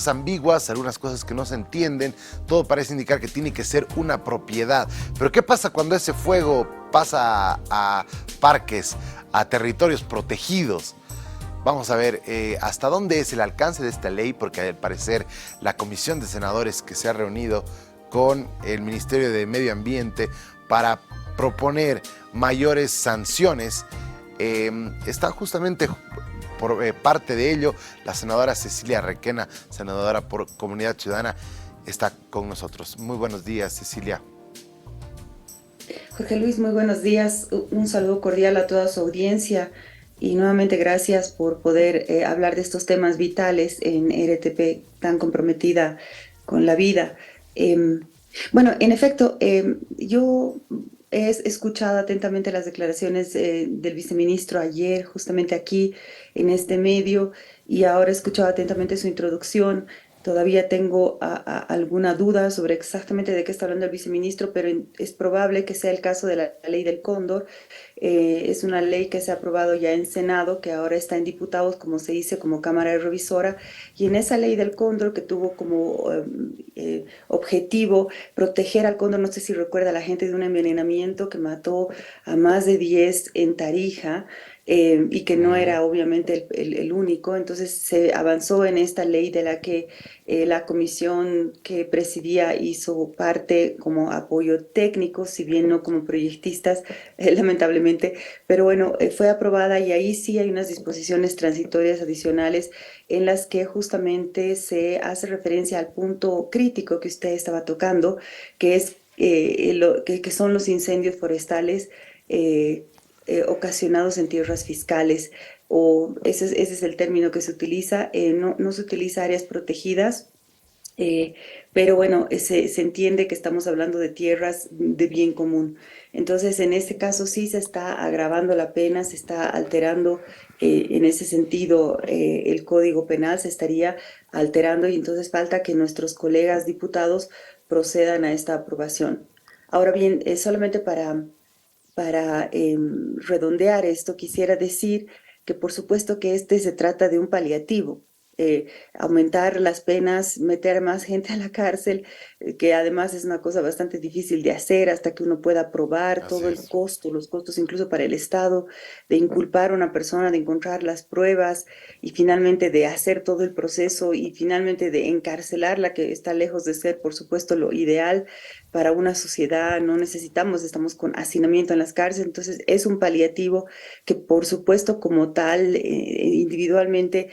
cosas ambiguas, algunas cosas que no se entienden, todo parece indicar que tiene que ser una propiedad. Pero ¿qué pasa cuando ese fuego pasa a parques, a territorios protegidos? Vamos a ver hasta dónde es el alcance de esta ley, porque al parecer la comisión de senadores que se ha reunido con el Ministerio de Medio Ambiente para proponer mayores sanciones, está justamente por parte de ello la senadora Cecilia Requena, senadora por Comunidad Ciudadana, está con nosotros. Muy buenos días, Cecilia. Jorge Luis, muy buenos días. Un saludo cordial a toda su audiencia y nuevamente gracias por poder hablar de estos temas vitales en RTP, tan comprometida con la vida. Em, bueno, en efecto, yo he escuchado atentamente las declaraciones del viceministro ayer, justamente aquí en este medio, y ahora he escuchado atentamente su introducción. Todavía tengo alguna duda sobre exactamente de qué está hablando el viceministro, pero es probable que sea el caso de la ley del cóndor. Es una ley que se ha aprobado ya en Senado, que ahora está en diputados, como se dice, como Cámara Revisora, y en esa ley del cóndor que tuvo como objetivo proteger al cóndor, no sé si recuerda la gente de un envenenamiento que mató a más de 10 en Tarija, y que no era obviamente el único. Entonces se avanzó en esta ley de la que la comisión que presidía hizo parte como apoyo técnico, si bien no como proyectistas, lamentablemente, pero bueno, fue aprobada y ahí sí hay unas disposiciones transitorias adicionales en las que justamente se hace referencia al punto crítico que usted estaba tocando, que es que son los incendios forestales ocasionados en tierras fiscales, o ese es el término que se utiliza. No se utiliza áreas protegidas, eh, pero bueno, se entiende que estamos hablando de tierras de bien común. Entonces, en este caso sí se está agravando la pena, se está alterando en ese sentido el Código Penal, se estaría alterando, y entonces falta que nuestros colegas diputados procedan a esta aprobación. Ahora bien, solamente para redondear esto, quisiera decir que por supuesto que este se trata de un paliativo. Aumentar las penas, meter más gente a la cárcel, que además es una cosa bastante difícil de hacer hasta que uno pueda probar Así todo el es. costo, los costos incluso para el Estado, de inculpar a una persona, de encontrar las pruebas y finalmente de hacer todo el proceso y finalmente de encarcelarla, que está lejos de ser, por supuesto, lo ideal para una sociedad. No necesitamos, estamos con hacinamiento en las cárceles, entonces es un paliativo que por supuesto como tal, individualmente,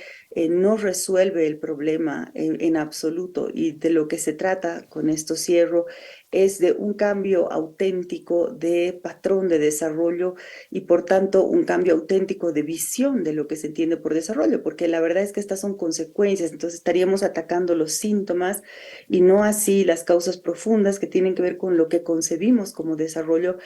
no resuelve el problema en absoluto, y de lo que se trata, con esto cierro, es de un cambio auténtico de patrón de desarrollo y por tanto un cambio auténtico de visión de lo que se entiende por desarrollo, porque la verdad es que estas son consecuencias. Entonces estaríamos atacando los síntomas y no así las causas profundas que tienen que ver con lo que concebimos como desarrollo.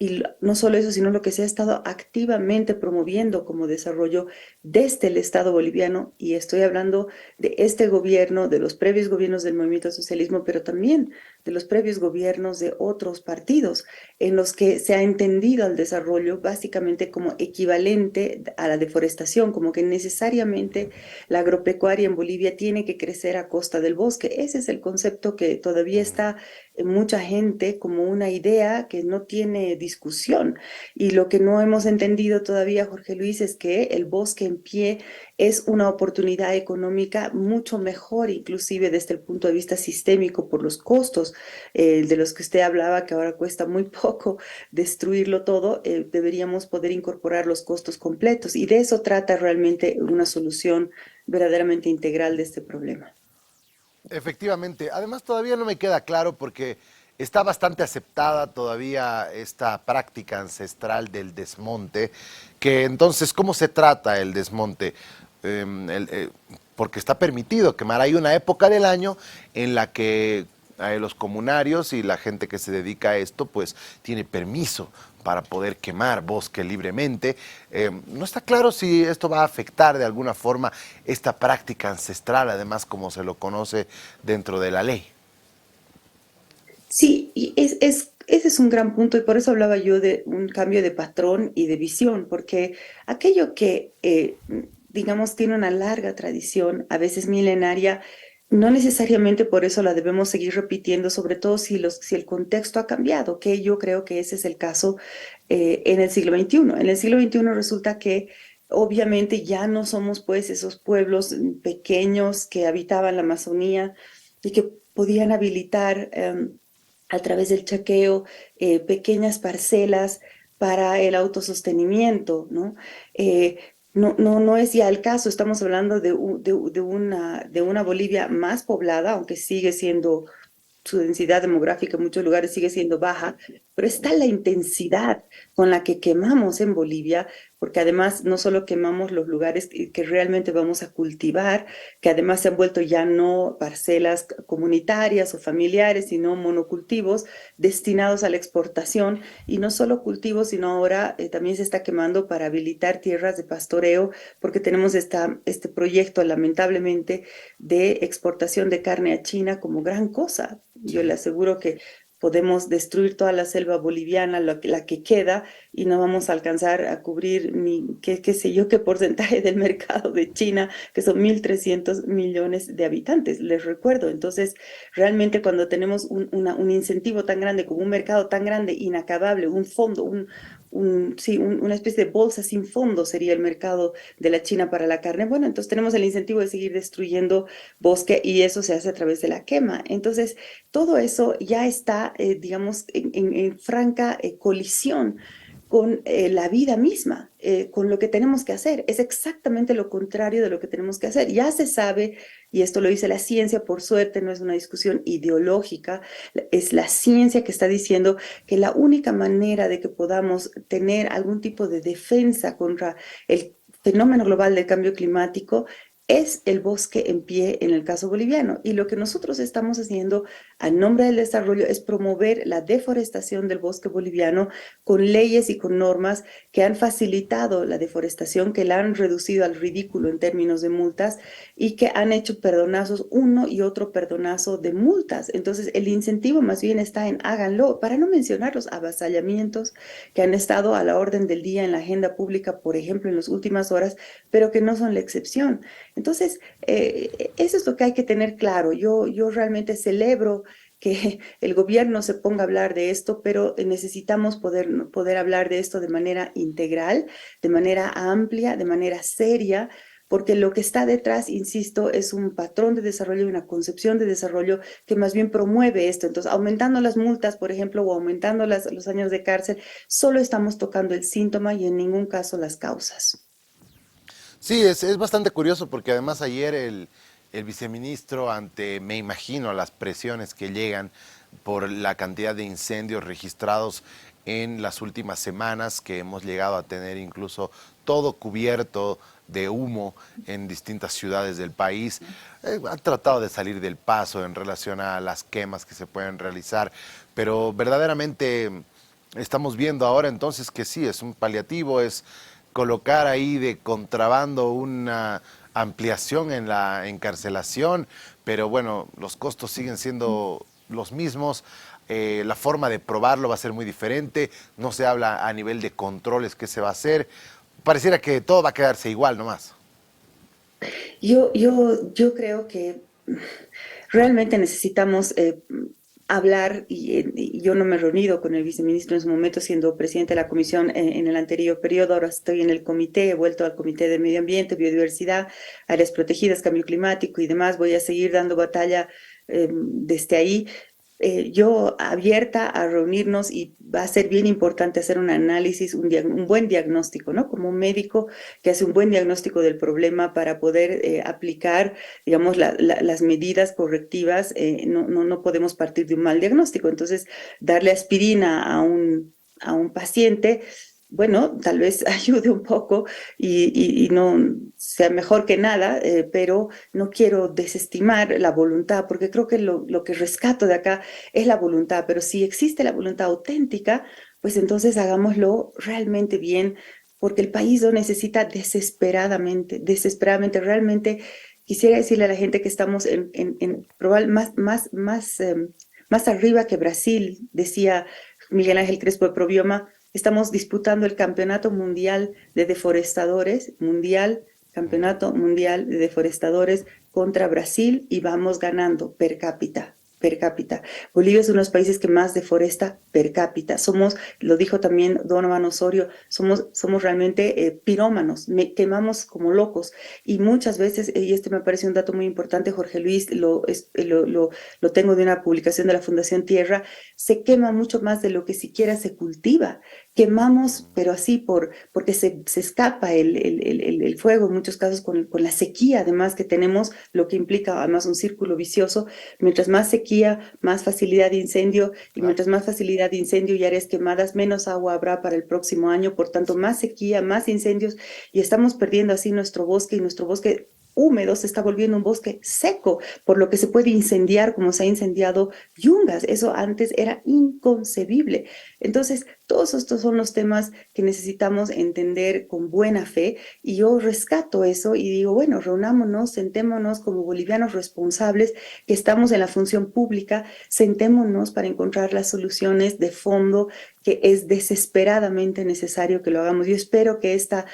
Y no solo eso, sino lo que se ha estado activamente promoviendo como desarrollo desde el Estado boliviano, y estoy hablando de este gobierno, de los previos gobiernos del movimiento socialismo, pero también de los previos gobiernos de otros partidos, en los que se ha entendido al desarrollo básicamente como equivalente a la deforestación, como que necesariamente la agropecuaria en Bolivia tiene que crecer a costa del bosque. Ese es el concepto que todavía está en mucha gente como una idea que no tiene discusión. Y lo que no hemos entendido todavía, Jorge Luis, es que el bosque en pie es una oportunidad económica mucho mejor, inclusive desde el punto de vista sistémico, por los costos de los que usted hablaba, que ahora cuesta muy poco destruirlo todo. Deberíamos poder incorporar los costos completos, y de eso trata realmente una solución verdaderamente integral de este problema. Efectivamente. Además, todavía no me queda claro porque está bastante aceptada todavía esta práctica ancestral del desmonte, que entonces, ¿cómo se trata el desmonte? Porque está permitido quemar. Hay una época del año en la que los comunarios y la gente que se dedica a esto, pues tiene permiso para poder quemar bosque libremente. No está claro si esto va a afectar de alguna forma esta práctica ancestral, además como se lo conoce dentro de la ley. Sí, y ese es un gran punto, y por eso hablaba yo de un cambio de patrón y de visión, porque aquello que, digamos, tiene una larga tradición, a veces milenaria, No necesariamente por eso la debemos seguir repitiendo, sobre todo si el contexto ha cambiado, que yo creo que ese es el caso en el siglo XXI. En el siglo XXI resulta que obviamente ya no somos pues esos pueblos pequeños que habitaban la Amazonía y que podían habilitar a través del chaqueo pequeñas parcelas para el autosostenimiento, ¿no? No es ya el caso, estamos hablando de una Bolivia más poblada, aunque sigue siendo su densidad demográfica en muchos lugares sigue siendo baja, pero está la intensidad con la que quemamos en Bolivia, porque además no solo quemamos los lugares que realmente vamos a cultivar, que además se han vuelto ya no parcelas comunitarias o familiares, sino monocultivos destinados a la exportación, y no solo cultivos, sino ahora también se está quemando para habilitar tierras de pastoreo, porque tenemos este proyecto lamentablemente de exportación de carne a China como gran cosa. Yo le Sí. aseguro que podemos destruir toda la selva boliviana, la que queda, y no vamos a alcanzar a cubrir ni qué sé yo qué porcentaje del mercado de China, que son 1.300 millones de habitantes, les recuerdo. Entonces, realmente cuando tenemos un incentivo tan grande, como un mercado tan grande, inacabable, un fondo, sí, una especie de bolsa sin fondo sería el mercado de la China para la carne. Bueno, entonces tenemos el incentivo de seguir destruyendo bosque y eso se hace a través de la quema. Entonces, todo eso ya está, digamos, en franca colisión con la vida misma, con lo que tenemos que hacer. Es exactamente lo contrario de lo que tenemos que hacer. Ya se sabe, y esto lo dice la ciencia, por suerte no es una discusión ideológica, es la ciencia que está diciendo que la única manera de que podamos tener algún tipo de defensa contra el fenómeno global del cambio climático es el bosque en pie en el caso boliviano. Y lo que nosotros estamos haciendo a nombre del desarrollo es promover la deforestación del bosque boliviano con leyes y con normas que han facilitado la deforestación, que la han reducido al ridículo en términos de multas y que han hecho perdonazos, uno y otro perdonazo de multas. Entonces, el incentivo más bien está en háganlo, para no mencionar los avasallamientos que han estado a la orden del día en la agenda pública, por ejemplo, en las últimas horas, pero que no son la excepción. Entonces, eso es lo que hay que tener claro. Yo realmente celebro que el gobierno se ponga a hablar de esto, pero necesitamos poder hablar de esto de manera integral, de manera amplia, de manera seria, porque lo que está detrás, insisto, es un patrón de desarrollo y una concepción de desarrollo que más bien promueve esto. Entonces, aumentando las multas, por ejemplo, o aumentando los años de cárcel, solo estamos tocando el síntoma y en ningún caso las causas. Sí, es bastante curioso porque además ayer el viceministro, ante, me imagino, las presiones que llegan por la cantidad de incendios registrados en las últimas semanas, que hemos llegado a tener incluso todo cubierto de humo en distintas ciudades del país, ha tratado de salir del paso en relación a las quemas que se pueden realizar, pero verdaderamente estamos viendo ahora entonces que sí, es un paliativo, es colocar ahí de contrabando una ampliación en la encarcelación, pero bueno, los costos siguen siendo los mismos, la forma de probarlo va a ser muy diferente, no se habla a nivel de controles qué se va a hacer, pareciera que todo va a quedarse igual nomás. Yo creo que realmente necesitamos hablar, y yo no me he reunido con el viceministro en su momento siendo presidente de la comisión en el anterior periodo, ahora estoy en el comité, he vuelto al comité de medio ambiente, biodiversidad, áreas protegidas, cambio climático y demás, voy a seguir dando batalla desde ahí, yo abierta a reunirnos y va a ser bien importante hacer un análisis, un buen diagnóstico, ¿no? Como un médico que hace un buen diagnóstico del problema para poder aplicar, digamos, las medidas correctivas. No podemos partir de un mal diagnóstico. Entonces, darle aspirina a un paciente, bueno, tal vez ayude un poco y no sea mejor que nada, pero no quiero desestimar la voluntad, porque creo que lo que rescato de acá es la voluntad, pero si existe la voluntad auténtica, pues entonces hagámoslo realmente bien, porque el país lo necesita desesperadamente, desesperadamente. Realmente quisiera decirle a la gente que estamos más arriba que Brasil, decía Miguel Ángel Crespo de Probioma, estamos disputando el campeonato mundial de deforestadores, campeonato mundial de deforestadores, contra Brasil y vamos ganando per cápita. Per cápita. Bolivia es uno de los países que más deforesta per cápita. Somos, lo dijo también Donovan Osorio, somos realmente pirómanos, quemamos como locos. Y muchas veces, y este me parece un dato muy importante, Jorge Luis, lo tengo de una publicación de la Fundación Tierra, se quema mucho más de lo que siquiera se cultiva. Quemamos, pero así porque se escapa el fuego, en muchos casos con la sequía además que tenemos, lo que implica además un círculo vicioso. Mientras más sequía, más facilidad de incendio, y mientras más facilidad de incendio y áreas quemadas, menos agua habrá para el próximo año, por tanto más sequía, más incendios, y estamos perdiendo así nuestro bosque, y nuestro bosque húmedo se está volviendo un bosque seco, por lo que se puede incendiar como se ha incendiado Yungas. Eso antes era inconcebible. Entonces, todos estos son los temas que necesitamos entender con buena fe, y yo rescato eso y digo, bueno, reunámonos, sentémonos como bolivianos responsables que estamos en la función pública, sentémonos para encontrar las soluciones de fondo que es desesperadamente necesario que lo hagamos. Yo espero que esta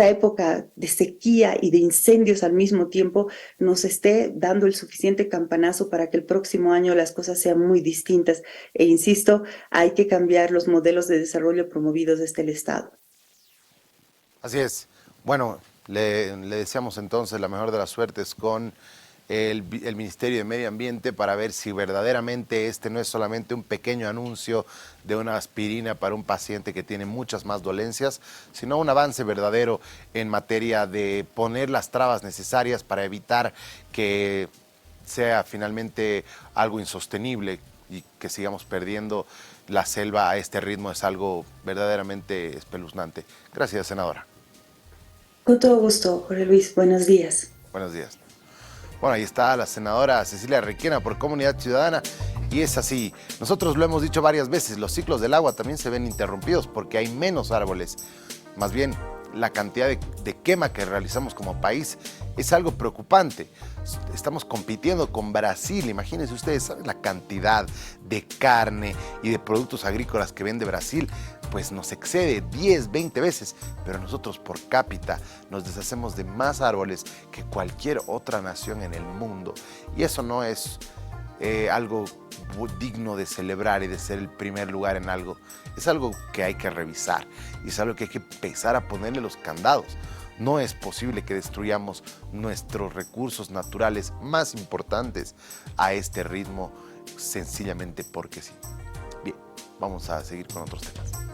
época de sequía y de incendios al mismo tiempo nos esté dando el suficiente campanazo para que el próximo año las cosas sean muy distintas. E insisto, hay que cambiar los modelos de desarrollo promovidos desde el Estado. Así es. Bueno, le deseamos entonces la mejor de las suertes con el Ministerio de Medio Ambiente para ver si verdaderamente este no es solamente un pequeño anuncio de una aspirina para un paciente que tiene muchas más dolencias, sino un avance verdadero en materia de poner las trabas necesarias para evitar que sea finalmente algo insostenible y que sigamos perdiendo la selva a este ritmo. Es algo verdaderamente espeluznante. Gracias, senadora. Con todo gusto, Jorge Luis. Buenos días. Buenos días. Bueno, ahí está la senadora Cecilia Requena por Comunidad Ciudadana. Y es así, nosotros lo hemos dicho varias veces, los ciclos del agua también se ven interrumpidos porque hay menos árboles. Más bien, la cantidad de quema que realizamos como país es algo preocupante. Estamos compitiendo con Brasil, imagínense ustedes, ¿saben la cantidad de carne y de productos agrícolas que vende Brasil? Pues nos excede 10, 20 veces, pero nosotros por cápita nos deshacemos de más árboles que cualquier otra nación en el mundo. Y eso no es algo digno de celebrar y de ser el primer lugar en algo. Es algo que hay que revisar y es algo que hay que empezar a ponerle los candados. No es posible que destruyamos nuestros recursos naturales más importantes a este ritmo sencillamente porque sí. Bien, vamos a seguir con otros temas.